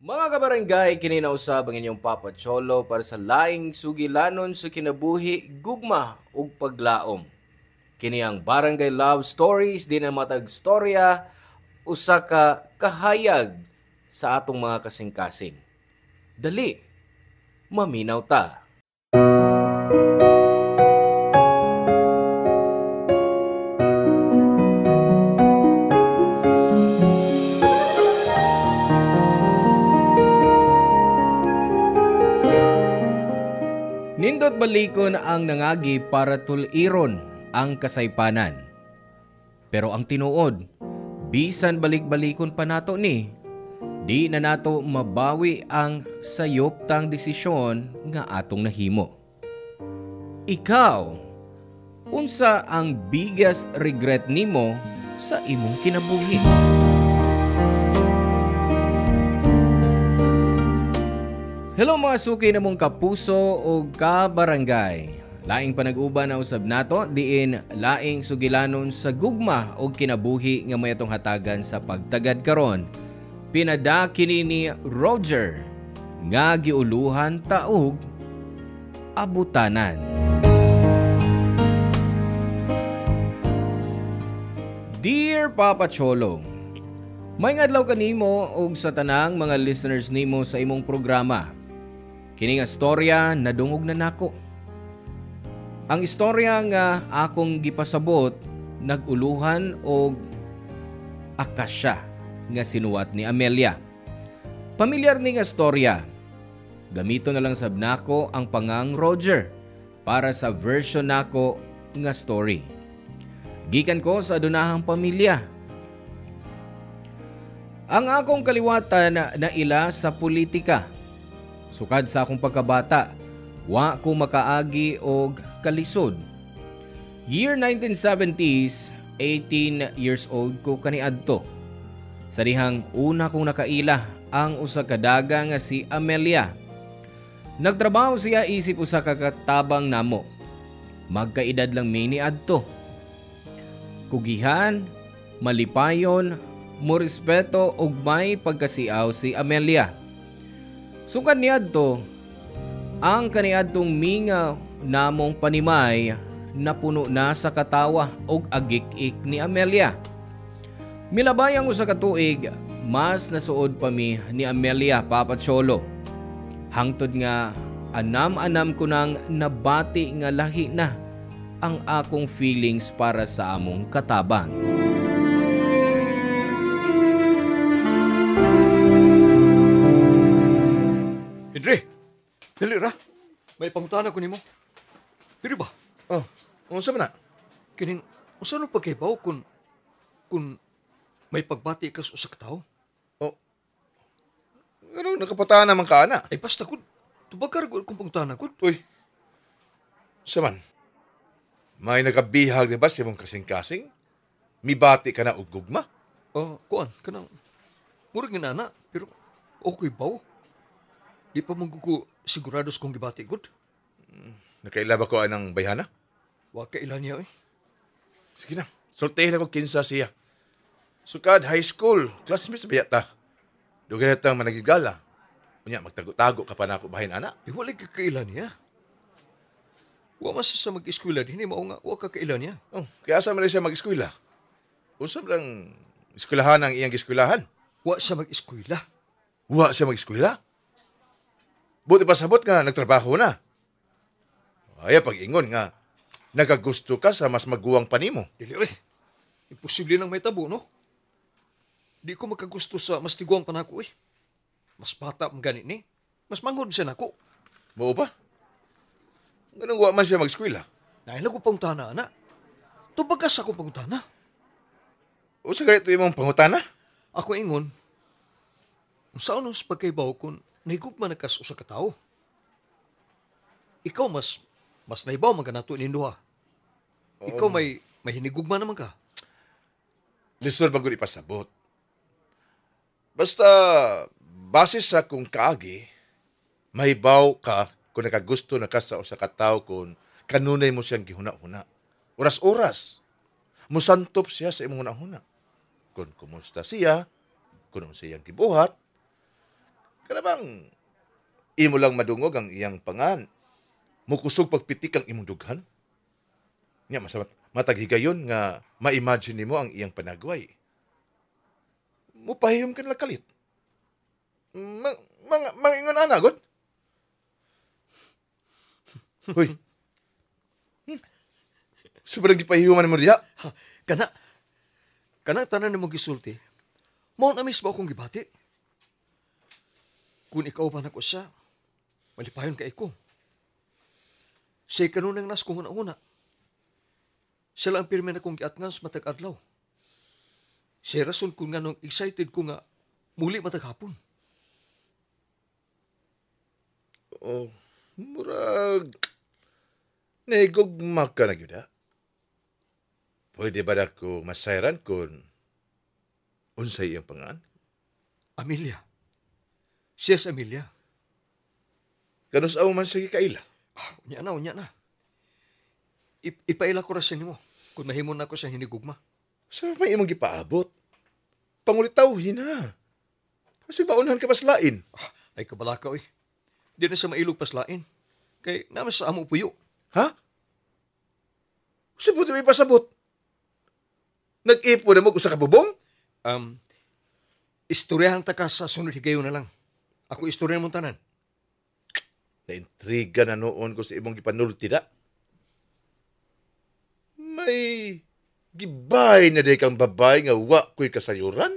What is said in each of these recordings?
Mga kabarangay, kininausab ang inyong Papa Cholo para sa laing sugilanon sa kinabuhi, gugma ug paglaom. Kini ang Barangay Love Stories di na matag storya usa ka kahayag sa atong mga kasing-kasing. Dali, maminaw ta. Nindot balikon ang nangagi para tuliron ang kasaypanan. Pero ang tinuod, bisan balik-balikon pa nato ni, di na nato mabawi ang sayoptang desisyon nga atong nahimo. Ikaw, unsa ang biggest regret nimo sa imong kinabuhi? Hello mga suki na mong kapuso o kabarangay. Laing panag-uban na usab nato diin laing sugilanon sa gugma o kinabuhi nga may atong hatagan sa pagtagad karon. Pinada kini ni Roger nga giuluhan taog abutanan. Dear Papa Cholo, may adlaw kanimo og sa tanang mga listeners nimo sa imong programa. Kini nga storya nadungog na nako. Ang istorya nga akong gipasabot naguluhan og akasya nga sinuwat ni Amelia. Pamilyar ni nga storya. Gamito na lang sab nako ang pangang Roger para sa version nako nga story. Gikan ko sa adunahang pamilya. Ang akong kaliwatan na ila sa politika. Sukad sa akong pagkabata, wa ko makaagi og kalisod. Year 1970s, 18 years old ko kaniadto. Sa dihang una kong nakaila ang usa ka daga nga si Amelia. Nagtrabaho siya isip usa ka katabang namo. Magkaedad lang mi niadto. Kugihan, malipayon, morespeto ug may pagkasiaw si Amelia. Sukad niadto, ang kaniadtong mingaw namong panimay napuno na sa katawa ug agik-ik ni Amelia. Milabayang usa ka tuig, mas nasuod pa mi ni Amelia, Papa Cholo. Hangtod nga anam-anam ko nang nabati nga lahi na ang akong feelings para sa among katabang. Andre, dali ra. May pangutana ko nimo. Dili ba? Oh, unsa man na? Kining unsa no pagkaibaw kung may pagbati ka sa usa ka tawo? Oh, ano, nakapataan naman ka, ana? Ay basta kun tubag kung pangutana ko. Uy, unsa man? May nakabihag di ba si mong kasing-kasing? Mibati ka na og gugma? Kuan kanang murag nga ana, pero okay baw. Di pa mong sigurados kung gibati gud. Nakaila ba ko anang bayhana? Wa ka ilan niya eh. Sige na, sortehin ako kinsa siya. Sukad high school, classmates ba yata? Dugay na tang managigala. Unya, magtago-tago ka pa na ako bahin, ana? Wala ka kailan niya. Wa mas sa mag-eskwela din, mao nga, wa ka kailan niya. Oh, kaya asa man siya mag-eskwela? Unsa lang eskwelahan ang iyang eskwelahan? Wa sa mag-eskwela. Wa siya mag-eskwela? Buti pa sabot nga, nagtrabaho na. Ay, pag-ingon nga, nagagusto ka sa mas maguwang panimo. Dili, imposible nang may tabo, no? Di ko makagusto sa mas tiguang panako, Mas bata ang ganit ni. Mas manghod siya nako. Mao ba? Ganang wa man siya mag-eskwela. Nahin ko pang tana, na. Tubagas ako pang tana. O sa ganito imong pangutana? Ako ingon, saan sa pagkaibaw kung nahigugma na kas usa ka tao? Ikaw mas naibaw man ka nato ninduha. Ikaw may hinigugma naman ka. Lisod bago ipasabot. Basta, base sa kung kaagi, mahibaw ka kung nakagusto na ka sa usa ka tawo kung kanunay mo siyang gihuna-huna. Oras-oras. Musantop siya sa imong huna-huna. Kung kumusta siya, kung siyang gibuhat, bang imo lang madungog ang iyang pangan? Mukusog pagpitik ang imong dughan? Nya mas mataghigayon nga ma-imagine nimo ang iyang panagway. Mupahiyom ka nila kalit. Mga ingon ana god. Hoy. Sobrang gipahiyuman mo diya. Ha, kana tanan ni mo gisulti. Mao na mismo akong gibati. Kung ikaw ba nako siya, malipayon ka ko. Siya kanunang nas kong una-una. Siya lang pirmi na kong giatngan sa matag adlaw. Siya rason ko nga nung excited ko nga muli matag hapon. Oh, murag naigugma ka na gyud. Pwede ba ko masayran kung unsay iyang pangan? Amelia. Siya sa Amelia. Ganus aw man sige kaila. Unya na. Ipaila ko ra siya nimo kung mahimon na ko siya hinigugma. Sa may imong gipaabot. Pangulitawhin na. Kasi baunahan ka paslain. Ay kabalaka oy. Di na siya mailog paslain. Kay naman sa amo puyo. Ha? Kasi buti may pasabot. Nag-ipo na mo usa ka bubong? Istoryahan ta ka sa sunod higayon na lang. Ako istorya mong tanan. Naintriga na noon ko sa imong gipanulti da. May gibay na day kang babay nga wa ko'y kasayuran?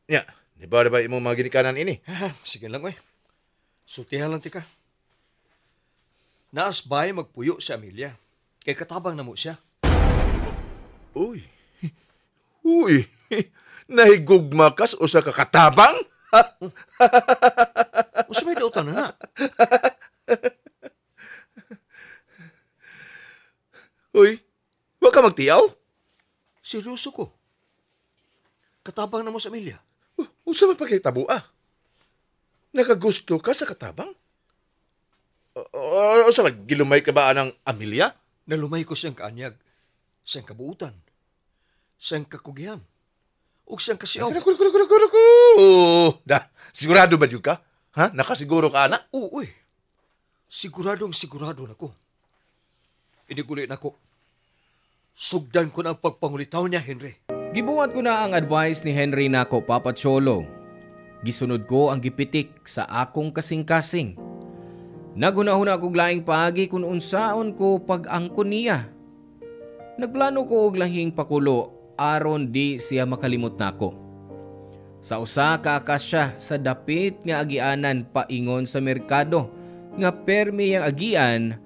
Nya, di ba imong mga ginikanan ini? Sige lang oy. Sultihan lang tika. Naas bay magpuyo si Amelia. Kay katabang na mo siya. Uy. Nahigugma kas o sa kakatabang? O sa may dautan na. Uy, wag ka magtiyaw? Seryoso ko. Katabang na mo sa Amelia. Usa man pagkitabu Nakagusto ka sa katabang? O sa gilumay ka ba ng Amelia? Nalumay ko siyang kaanyag. Siyang kabuutan. Siyang kakugihan. O siyang kasiyaw. Naku. Sigurado ba yun ka? Ha? Nakasiguro ka, anak? Oo, Siguradong na ko. Inigulit na ko. Sugdan ko na ang pagpangulitaw niya, Henry. Gibuhat ko na ang advice ni Henry nako, Papa Cholo. Gisunod ko ang gipitik sa akong kasing-kasing. Nagunahuna kong laing paagi kung unsaon ko pag-angkon niya. Nagplano ko og lahing pakulo aron di siya makalimot nako. Sa usa ka akasya sa dapit nga agianan paingon sa merkado nga permi ang agian,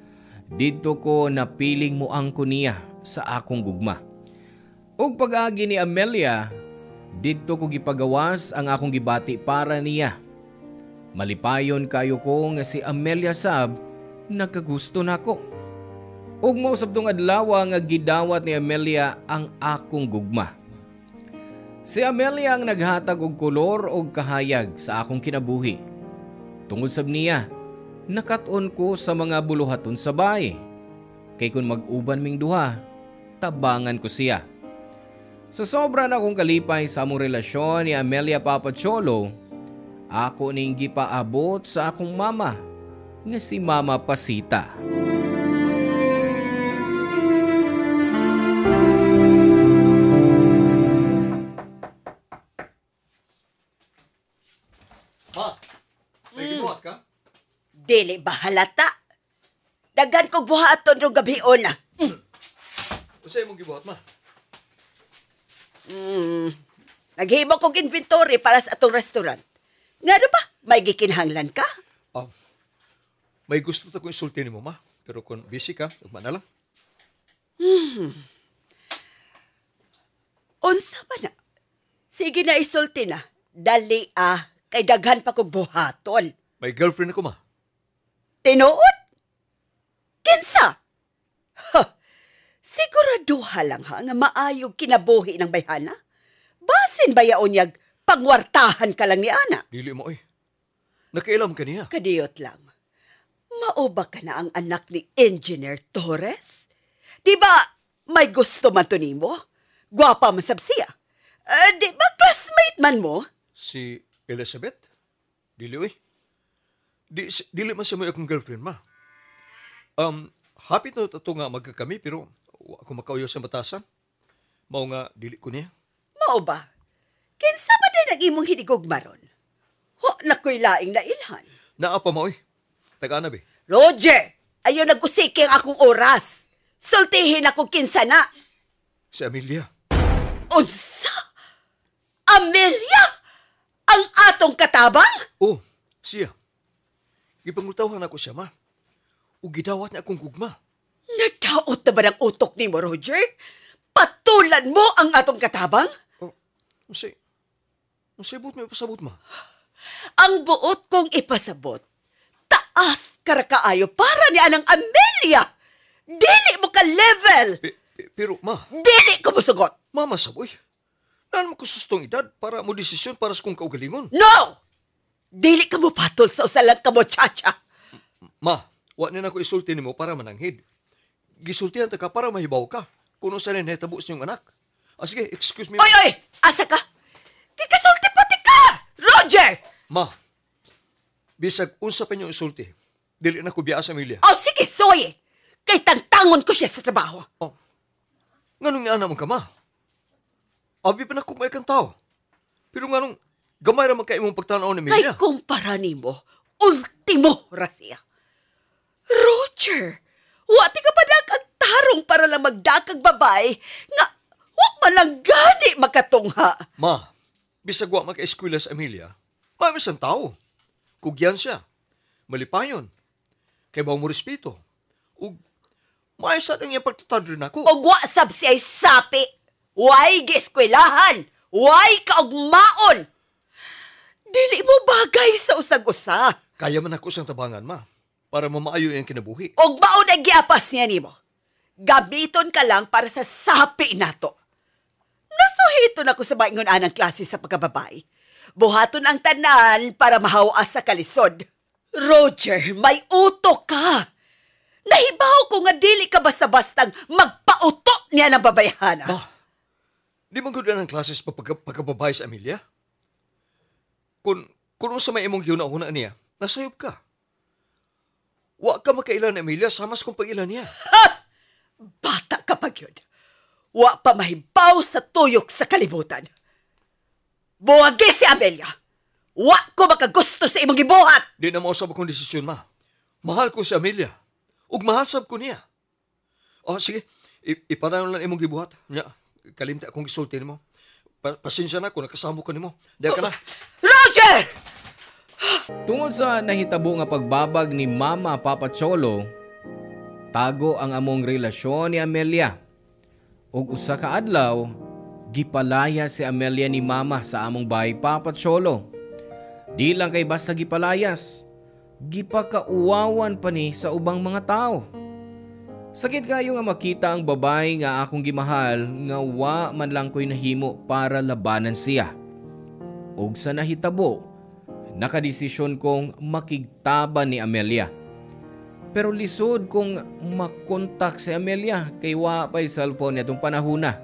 didto ko napiling moangkon niya sa akong gugma. Og pag-agi ni Amelia, didto ko gipagawas ang akong gibati para niya. Malipayon kayo ko nga si Amelia sab nagkagusto nako. Ug mao sabtong adlaw nga gidawat ni Amelia ang akong gugma. Si Amelia ang naghatag og kolor og kahayag sa akong kinabuhi. Tungod sab niya, nakat-on ko sa mga buluhaton sa bahay. Kay kun mag-uban ming duha, tabangan ko siya. Sa sobra na akong kalipay sa among relasyon ni Amelia, Papa Cholo, ako ning gipaabot sa akong mama nga si Mama Pasita. Ha? May gibuhat ka? Dili ba halata? Daghan kong buhaton ro gabion na. Usay mong gibuhat, ma? Naghimo kong inventory para sa atong restaurant. Nga ba? May gikinahanglan ka? May gusto ta kong isulti ni mo, ma. Pero kung busy ka, ugma na lang. Unsa ba na? Sige na isulti na. Dali kay daghan pa kong buhaton. May girlfriend ako, ma. Tinuod? Kinsa? Siguraduha lang nga maayog kinabuhi ng bayhana. Basin ba yaon yag pangwartahan ka lang ni Ana? Dili mo, nakailam ka niya. Kadiyot lang. Mauba ka na ang anak ni Engineer Torres? Di ba may gusto man to nimo? Gwapa man sab siya. Di ba classmate man mo? Si Elizabeth? Dili, uy. Dili man siya mo akong girlfriend, ma. Hapit na ito nga magkakami, pero wa ko makauyo sa batasan. Mao nga, dili ko niya. Mao ba? Kinsa ba din ang imong hinigugma ron? Ho, nakoy laing na ilhan. Naapa mo, uy. Taga-ana, be. Roger! Ayaw nagkusiki ang akong oras. Sultihin ako kinsa na. Si Amelia. Unsa? Amelia? Ang atong katabang? Oh, siya. Ipangutawahan ako siya, ma. O gidawat niya akong gugma. Nadaot na ba ng utok ni mo, Roger? Patulan mo ang atong katabang? Oh, Masay buot may pasabot, ma. Ang buot kong ipasabot, taas karakaayo para ni Anang Amelia. Dili mo ka level. Pero, ma, Dili ko musugot. mama saboy. Naan mo ko sustong edad para mo desisyon para sa kong kaugalingon. No! Dili ka mo patol sa usalang ka mo, chacha. Ma, wa na ako isulti nimo para mananghid. Gisultihan ta ka para mahibaw ka. Kuno sa nahitabo sa iyong anak. Sige, excuse me. Oy, oy! Asa ka? Kikasulti pati ka! Roger! Ma, bisag unsa pa niyo isulti. Dili na ko biya sa Amelia. O sige, soy! Kay tangtangon ko siya sa trabaho. Oh, nganong nga naman ka, ma? Abi pa na kumay kang tao. Pero nganong gamay raman kayo mong pagtanaw ni Kay Amelia. kumpara nimo, ultimo rasya. Roger, wati ka pa ang tarong para lang magdakag babay nga wa man lang gani makatungha. Ma, bisag wa maka-eskwela sa Amelia, mamis ang tao. Kugyan siya. Malipayon. Kay ba mo respeto. Ug maisa ang iyang pagtatadrin ako. Og wa sab si ay sapi. Way gieskwelahan. Way kaugmaon. Dili mo bagay sa usag-usa. Kaya man ako siyang tabangan, ma. Para mamaayo iyang kinabuhi. Og maon ang giapas niya nimo. Gabiton ka lang para sa sapi nato. Nasuhito na ko sa maingon anang klase sa pagkababay. Buhaton ang tanan para mahawas sa kalisod. Roger, may utok ka. Nahibaw ko nga dili ka basta-bastang magpauto niya ng babayhana. Ma, di man gud ang klases pa pagkababay sa Amelia? Kung sa may imong giuna-una niya, nasayop ka. Wa ka makailan ni Amelia, samas kung pag-ilan niya. Bata ka pa yun. Wa pa mahibaw sa tuyok sa kalibutan. Buwagi si Amelia. Wa ko makagusto sa imong gibuhat. Di na mausap akong desisyon, ma. Mahal ko si Amelia. Ug mahal sab ko niya. Oh, sige. Ipadayon lang imong gibuhat. Nya, kalimta akong gisulti nimo. Pasensya na kung nakasamo ka nimo. Dahil ka na. Roger! Tungod sa nahitabo nga pagbabag ni Mama Papa Cholo, tago ang among relasyon ni Amelia. Ug usa ka adlaw, gipalaya si Amelia ni Mama sa among bahay Papa Cholo. Di lang kay basta gipalayas, gipakauwawan pa ni sa ubang mga tao. Sakit kayo nga makita ang babae nga akong gimahal nga wa man lang ko'y nahimo para labanan siya. Ug sa nahitabo, nakadesisyon kong makigtaban ni Amelia. Pero lisod kong makontak si Amelia kay wa pa'y cellphone nitong panahuna.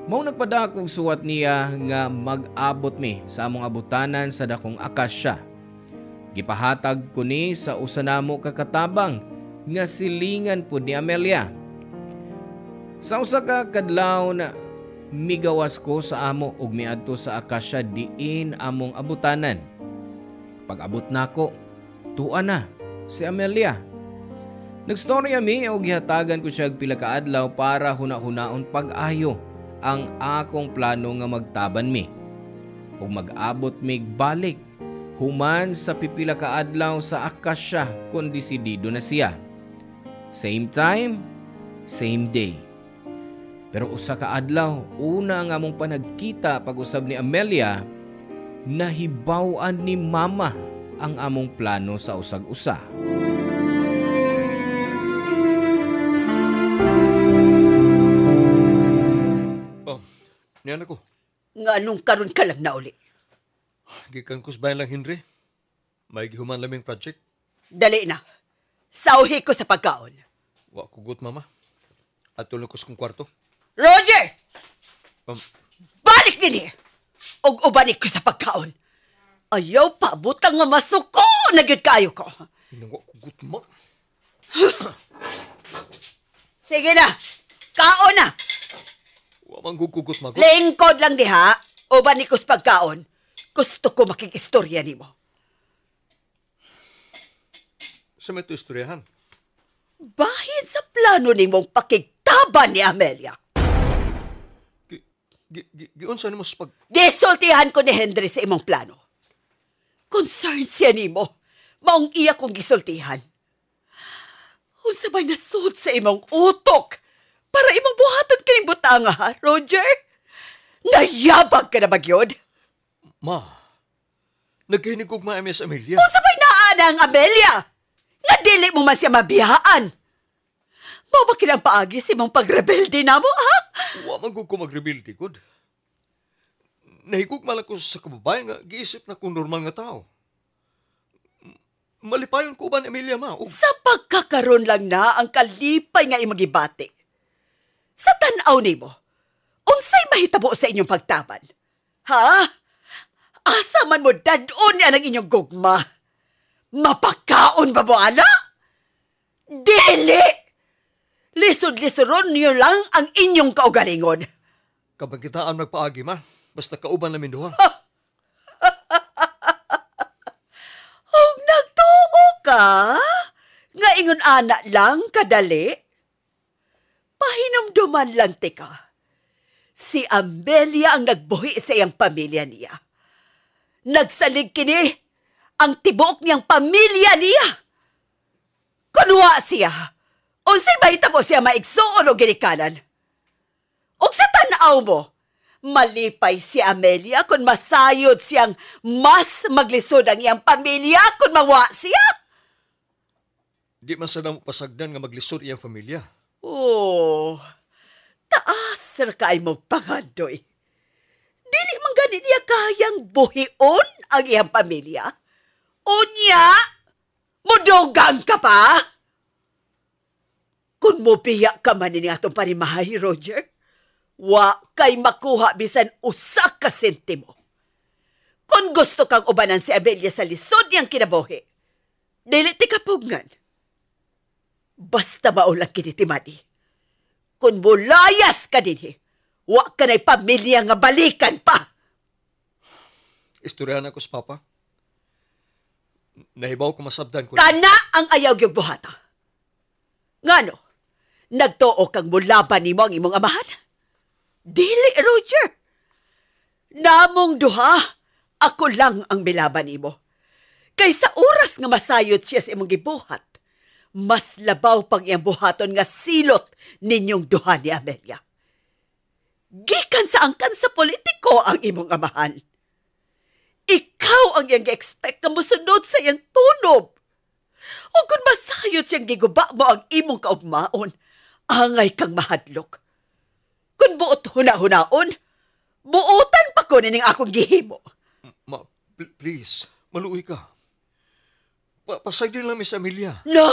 Mao nagpadakog suwat niya nga mag-abot mi sa among abutanan sa dakong akasya. Gipahatag ko ni sa usa namo kakatabang nga silingan pud ni Amelia. Sa usa ka kadlaw na migawas ko sa amo ug miadto sa akasya diin among abutanan. Pag-abot nako, tuwa na si Amelia. Nagstorya mi og gihatagan ko siya og pila ka adlaw para huna-hunaon pag-ayo ang akong plano nga magtaban mi. Ug mag-abot mig balik human sa pipila ka adlaw sa akasya kun desidido na siya. Same time, same day. Pero usa ka adlaw, una nga among panagkita pag-usab ni Amelia, nahibaw-an ni Mama ang among plano sa usag-usa. Oh, niyan ako. Nga anong karon ka lang na uli. Gikan ko sa bayan lang, Henry. May gihuman laming project. Dali na. Sauhi ko sa pagkaon. Wa ko gut, mama. At tulog ko sa kong kwarto. Roger! Um, Balik din eh! Og ubanik ko sa pagkaon. Ayaw pa, butang nga masuko! Nagyod kayo ko! Hinangwa ko gutma. Sige na! Kaon na! Wa man gugugot magot. Lingkod lang diha, o ba ni kus pagkaon? Gusto ko makikistorya ni mo. Sa may ito istoryahan. Bahin sa plano ni mong pakigtaban ni Amelia. Giunsa ni mo sa pag... Gisultihan ko ni Henry sa imong plano. Concern siya ni mo. Maong iya kong gisultihan. Unsa may nasud sa imong utok para imong buhaton kining butanga, ha, Roger? Nayabag ka na ba gyud? Ma, naghinig og maami sa Amelia. Unsa may naana ang Amelia? Nga dili mo man siya mabiyaan. Mao ba kinang paagi si imong pagrebelde namo, ha? Wa man gud ko mag-rebelde gud. Nahigugma lang ko sa kababayan nga giisip na kung normal nga tao. Malipayon ko ba ni Amelia, ma? Sa pagkakaroon lang na ang kalipay nga imong gibati. Sa tan-aw nimo, unsay mahitabo sa inyong pagtaban? Ha? Asa man mo dadon niya ang inyong gugma? Mapakaon ba mo, ana? Dili! Lisod-lisoron niyo lang ang inyong kaugalingon. Kabagitaan magpaagi, ma. Basta kauban namin duha. Og nagtuo ka? Nga ingon ana lang kadali? Pahinumduman lang tika. Si Amelia ang nagbuhi sa iyang pamilya niya. Nagsalig kini ang tibuok niyang pamilya niya. Kunwa siya. Unsay mahitabo siya maigsuon o ginikanan. Og sa tanaw mo, malipay si Amelia kung masayod siyang mas maglisod ang iyang pamilya kung mawa siya. Di man sana mo pasagdan nga maglisod iyang pamilya. Oh, taas ra kaay mong pangandoy. Dili man gani niya kayang buhion ang iyang pamilya. Unya, mudugang ka pa? Kung mubiya ka man ni atong panimahay, Roger, wa kay makuha bisan usa ka sentimo. Kung gusto kang ubanan si Amelia sa lisod niyang kinabuhi, dili ti kapugngan. Basta maulang kinitimani. Kung mulayas ka dinhi, wa ka na'y pamilya nga balikan pa. Istoryahan ako sa papa. Nahibaw ko masabdan ko. Kana ang ayaw gyud buhata. Ngano? Nagtuo kang mulaban nimo ang imong amahan? Dili, Roger. Namong duha, ako lang ang milaban nimo. Kaysa oras nga masayod siya sa imong gibuhat, mas labaw pang iyang buhaton nga silot ninyong duha ni Amelia. Gikan sa angkan sa politiko ang imong amahan. Ikaw ang iyang gi-expect nga musunod sa iyang tunob. O kung masayod siyang giguba mo ang imong kaugmaon, angay kang mahadlok. Kung buot huna-hunaon, buotan pa ko nining akong gihimo. Ma, please, maluoy ka. Pasay din lang, Miss Amelia. No.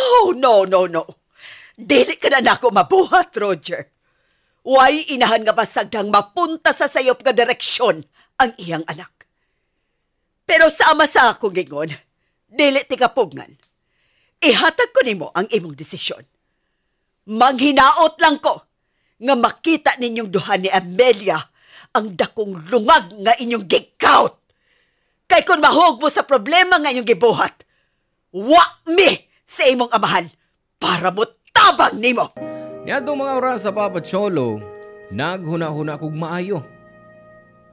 Dili ka na nako mabuhat, Roger. Way inahan nga pasagdang mapunta sa sayop nga direksyon ang iyang anak. Pero sama sa akong gingon, dili ti kapugngan. Ihatag ko nimo ang imong desisyon. Manghinaot lang ko nga makita ninyong duha ni Amelia ang dakong lungag nga inyong gikaut. Kay kung mahog mo sa problema nga inyong gibuhat, wa mi sa imong amahan para mo tabang nimo. Niadtong mga oras sa Papa Cholo, naghuna-huna kog maayo.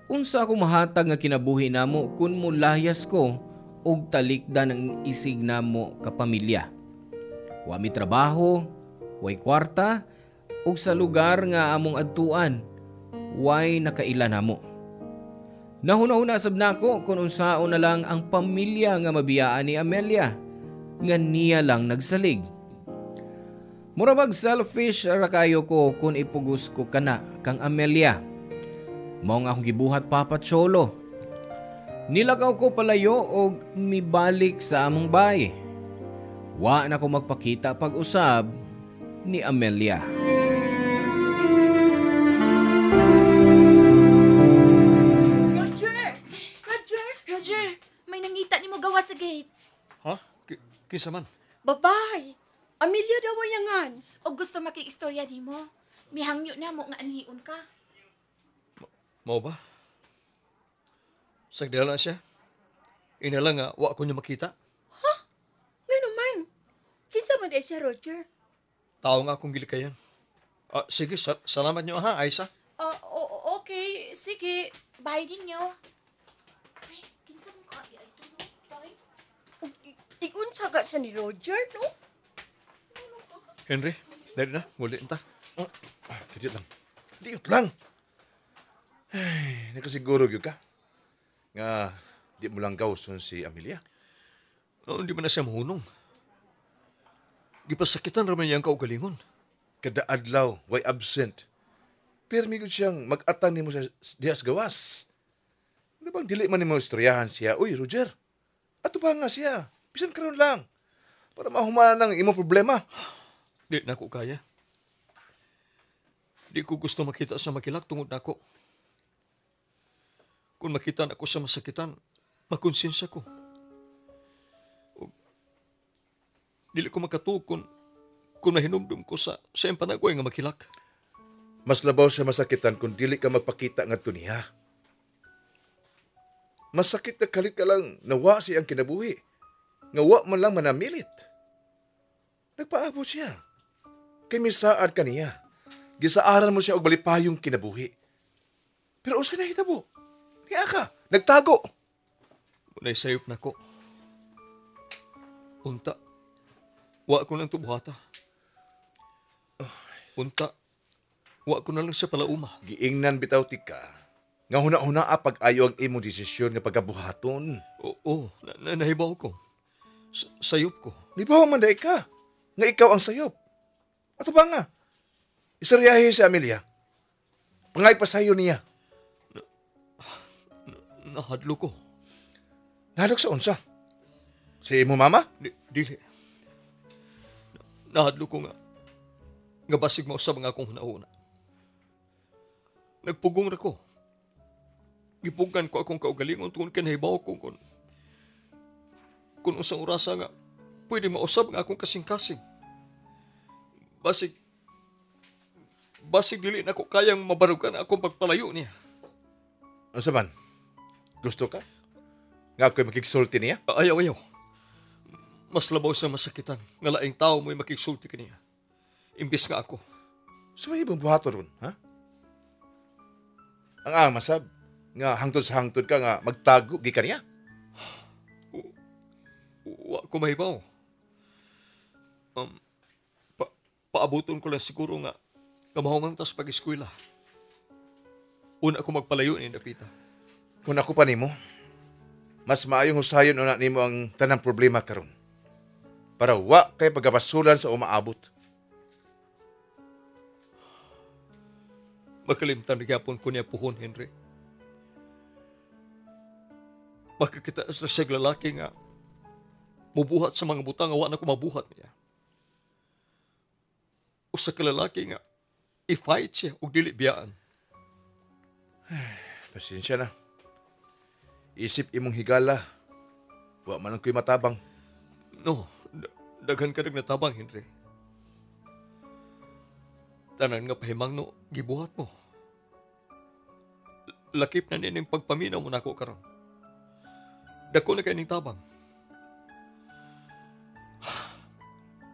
Unsa ako mahatag nga kinabuhi namo kun mulayas ko og talikdan ang isig namo kapamilya. Wa mi trabaho, way kwarta, ug sa lugar nga among adtuan, way nakaila namo. Nahuna-huna sab nako kung unsaon na lang ang pamilya nga mabiyaan ni Amelia, nga niya lang nagsalig. Murabag selfish ra kayo ko kung ipugos ko kana kang Amelia. Mao nga akong gibuhat, Papa Cholo. Nilakaw ko palayo og mibalik sa among bahay. Wa na ko magpakita pag-usab ni Amelia. Roger! may nangita ni mo gawa sa gate. Ha? Kinsa man? Babay, Amelia daw wayangan. O gusto makiistorya ni mo. Mihangyo na mo nga anhiun ka. Mao ba? Sagdala siya. Inala nga, wa ko niya makita. Ngano man? Kinsa man day siya, Roger? Tao nga akong gilikayan. Sige, salamat niyo ha, Aisa. Okay, sige. Bye din nyo. Ay, kinsa mo ka? Ay, ito no? Bye. Ikunsa ka siya ni Roger, no? Henry, dali na, muli ta. Diyot lang. Diyot lang. Ay, nakasiguro yun ka. Nga, di mo lang gawson si Amelia. Hindi man na siya mahunong. Gipasakitan raman niyang kaugalingon. Kada adlaw, way absent. Pero may gud siyang mag-atan ni mo sa dihas gawas. Ano bang dili man ni mo istoryahan siya? Uy, Roger, ato ba nga siya? Bisan karon lang. Para mahumanan ng imong problema. Di na ko kaya. Di ko gusto makita sa makilak tungod na ako. Kung makita na ako sa masakitan, makonsensya ko. Dili ko makatuog kung mahinumdum ko sa siyang panagway nga makilak. Mas labaw sa masakitan kung dili ka magpakita nga niya. Masakit na kalit ka lang nawa siyang kinabuhi. Nga wa man lang manamilit. Nagpaabot siya. Kay misaad ka niya. Gisaaran mo siya og balipayong kinabuhi. Pero usa na hitabo. Kaya ka, nagtago. Muna'y sayop na ko. Unta, wa ko lang tubuhata. Unta, wa ko na lang siya palauma. Giingnan bitaw tika. Nga huna-huna pag-ayo ang imong desisyon nga pagkabuhaton. Oo, nahibaw ko. Sayop ko. Di ba man dahi ka? Nga ikaw ang sayop. Ato ba nga? Istoryahin si Amelia. Pangay pa sayo niya. Nahadlo ko. Nahadok sa unsa? Si imo mama? Dili. Nahadlo ko nga. Nga basig mo sa mga akong hunahuna. Nagpugong ra ko. Gipugan ko akong kaugalingon tungkol kinahibaw ko kung usang orasa nga pwede mausab nga akong kasing-kasing. Basig dili na ko kayang mabarugan akong pagpalayo niya. Ano man? Gusto ka? Nga ako'y makiksulti niya? Ayaw. Mas labaw sa masakitan nga laing tao mo'y makiksulti ka niya. Imbis nga ako. So may ibang buhato ron, ha? Ang masab, nga hangtod sa hangtod ka nga magtago, gi ka niya? Wa ko mahibaw. Paabuton ko lang siguro nga mahumantas pag-eskwela. Una ako magpalayo ni Napita. Kung ako pa nimo, mas maayong husayon una nimo ang tanang problema karon. Para wa kay pagabasulan sa umaabot. Makalimtan na gyapon ko niya puhon, Henry. Makakita sa siyang lalaki nga mubuhat sa mga butang nga wa na ko mabuhat niya. O sa kalalaki nga i-fight siya o dili biyaan. Pasensya na. Isip imong higala. Wa man lang ko'y matabang. No, daghan ka nagnatabang, Henry. Tanan nga pahimang no, gibuhat mo. Lakip na nining pagpaminaw mo na ako karon. Dako na kayo tabang.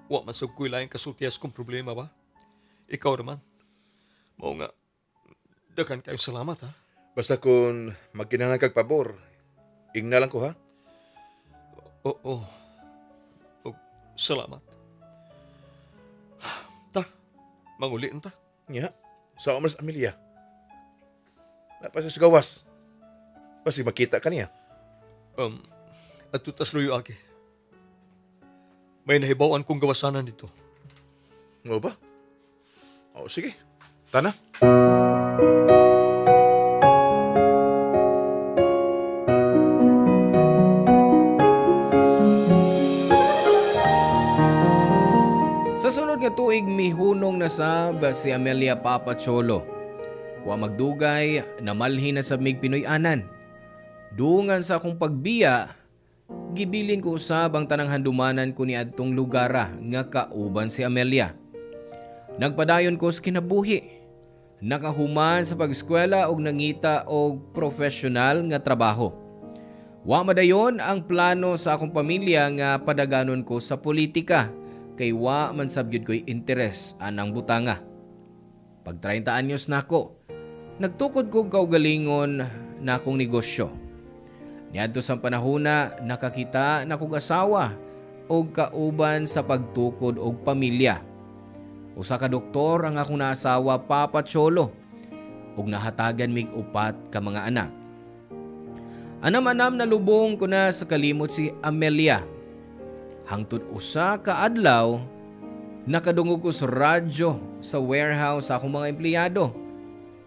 Wa masug ko'y laing kasultiyas kong problema ba? Ikaw naman. Mao nga, daghan kayong salamat ha. Basta kung magkinahanglan kag pabor, ingna lang ko ha. Oo. Salamat. Ta, manguliin ta. Nya, sa Omas Amelia. Napasa sa gawas. Basta makita ka niya. At tutas luyo agi. May nahibawan kong gawasanan dito. Nga ba? O sige, tana. Sa sunod nga tuig mihunong na sab si Amelia Papacholo. Wa magdugay, namalhin na sa mig Pinoy-anan. Dungan sa akong pagbiya, gibilin ko usab ang tanang handumanan ko ni adtong lugara nga kauban si Amelia. Nagpadayon ko sa kinabuhi. Nakahuman sa pag-eskwela og nangita og professional nga trabaho. Wa madayon ang plano sa akong pamilya nga padaganon ko sa politika kay wa man sabyod ko'y interes anang butanga. Pag 30 anyos nako, nagtukod ko kaugalingon na akong negosyo. Niadto sa panahona nakakita na kog asawa og kauban sa pagtukod og pamilya. Usa ka doktor ang akong naasawa, Papa Cholo, ug nahatagan mig upat ka mga anak. Anam-anam na lubong ko na sa kalimot si Amelia. Hangtod usa ka adlaw, nakadungog ko sa radyo sa warehouse sa akong mga empleyado.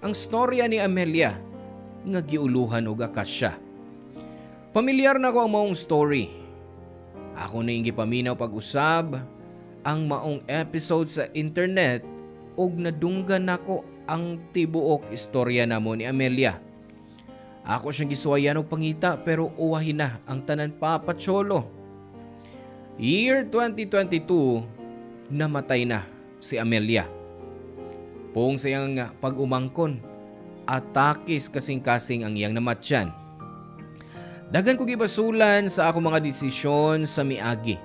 Ang storya ni Amelia nga giuluhan og akasya. Pamilyar na ko ang maong story. Ako na yung gipaminaw pag-usab ang maong episode sa internet ug nadunggan nako ang tibuok istorya namo ni Amelia. Ako siyang gisuwayan og pangita pero uwahin na ang tanan, Papa Cholo. Year 2022, namatay na si Amelia. Pong sayang pag-umangkon, atakis kasing-kasing ang iyang namatyan. Dagan ko gibasulan sa ako mga desisyon sa miagi.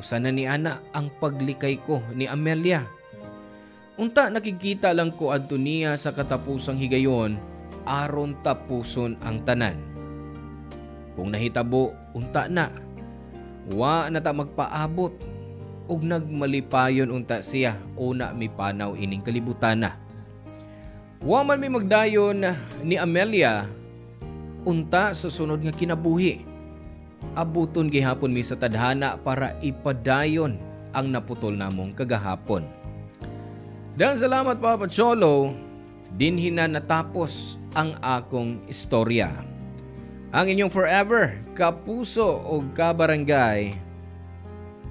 Usa na ni ana ang paglikay ko ni Amelia. Unta nakikita lang ko adto niya sa katapusang higayon aron tapuson ang tanan. Kung nahitabo, unta na. Wa na ta magpaabot ug nagmalipayon unta siya una mipanaw ining kalibutan na. Wa man mi magdayon ni Amelia unta sa sunod nga kinabuhi. Abuton gihapon mi sa tadhana para ipadayon ang naputol namong kagahapon. Dahil salamat, Papa Cholo, dinhi na natapos ang akong istorya. Ang inyong forever kapuso o kabarangay,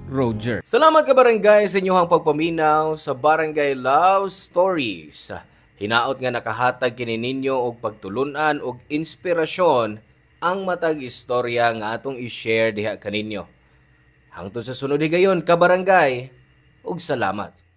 Roger. Salamat kabarangay sa inyong pagpaminaw sa Barangay Love Stories. Hinaot nga nakahatag kini ninyo og pagtulunan og inspirasyon ang matag istorya nga atong i-share diha kaninyo. Hangtod sa sunod higayon kabarangay, ug salamat.